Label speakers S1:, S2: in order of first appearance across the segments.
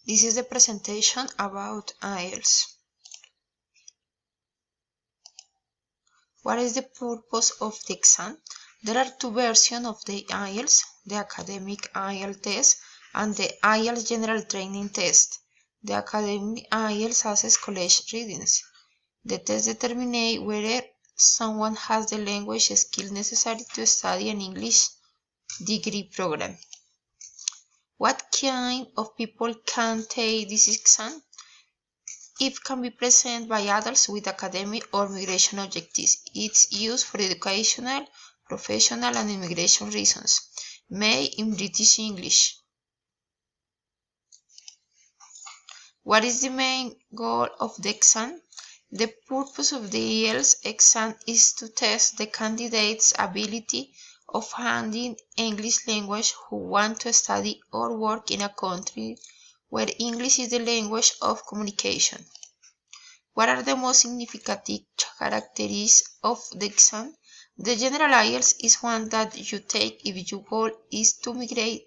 S1: This is the presentation about Ielts. What is the purpose of the exam? There are two versions of the Ielts, the academic Ielts test and the Ielts general training test. The academic Ielts assesses college readings. The test determines whether someone has the language skills necessary to study an English degree program. What kind of people can take this exam? It can be presented by adults with academic or migration objectives. It's used for educational, professional, and immigration reasons. Made in British English. What is the main goal of the exam? The purpose of the Ielts exam is to test the candidate's ability of handling English language who want to study or work in a country where English is the language of communication. What are the most significant characteristics of the exam? The general Ielts is one that you take if your goal is to migrate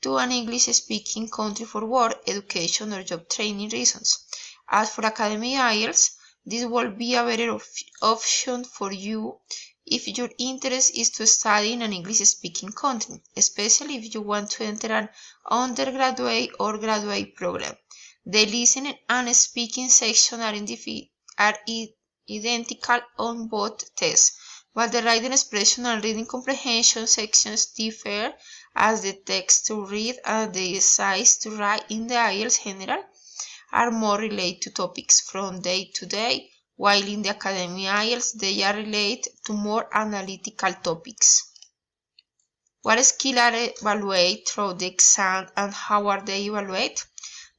S1: to an English-speaking country for work, education, or job training reasons. As for academic Ielts, this will be a better option for you if your interest is to study in an English-speaking country, especially if you want to enter an undergraduate or graduate program. The listening and speaking sections are identical on both tests, while the writing expression and reading comprehension sections differ as the text to read and the essays to write in the Ielts general are more related to topics from day to day, while in the academic Ielts they are related to more analytical topics. What skills are evaluated through the exam and how are they evaluated?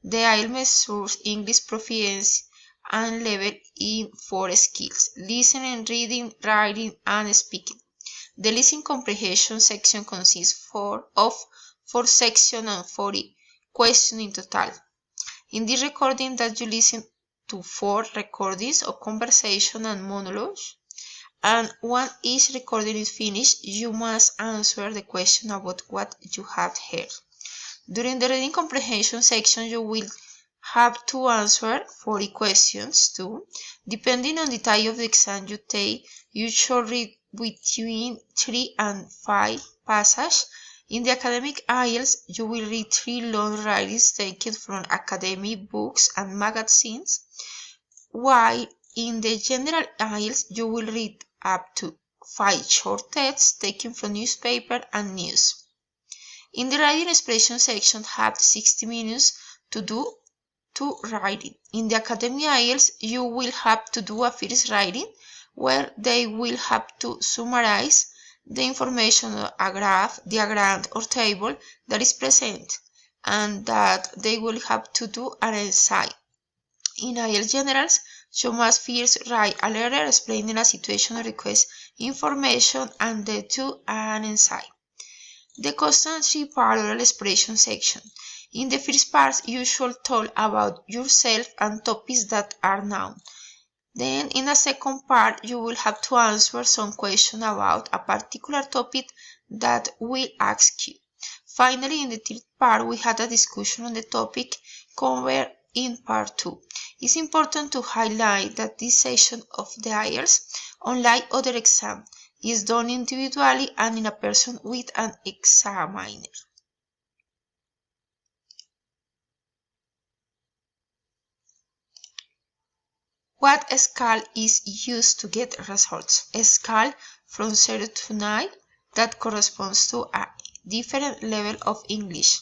S1: The Ielts measures English proficiency and level in 4 skills: listening, reading, writing, and speaking. The listening comprehension section consists of 4 sections and 40 questions in total. In this recording that you listen to 4 recordings of conversation and monologues, and when each recording is finished, you must answer the question about what you have heard. During the reading comprehension section, you will have to answer 40 questions too. Depending on the type of the exam you take, you should read between 3 and 5 passages. In the academic Ielts, you will read 3 long writings taken from academic books and magazines, while in the general Ielts, you will read up to 5 short texts taken from newspaper and news. In the writing expression section, have 60 minutes to do 2 writing. In the academic Ielts, you will have to do a first writing where they will have to summarize the information of a graph, diagram, or table that is present, and that they will have to do an essay. In Ielts Generals, you must first write a letter explaining a situation or request information and then do an essay. The constancy parallel expression section. In the first part, you should talk about yourself and topics that are known. Then, in the second part, you will have to answer some questions about a particular topic that we ask you. Finally, in the third part, we had a discussion on the topic covered in part 2. It's important to highlight that this section of the Ielts, unlike other exams, is done individually and in a person with an examiner. What scale is used to get results? A scale from 0 to 9 that corresponds to a different level of English.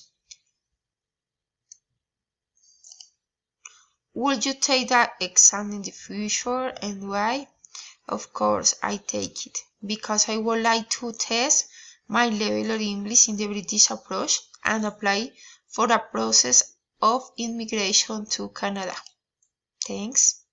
S1: Would you take that exam in the future and why? Of course, I take it because I would like to test my level of English in the British approach and apply for a process of immigration to Canada. Thanks.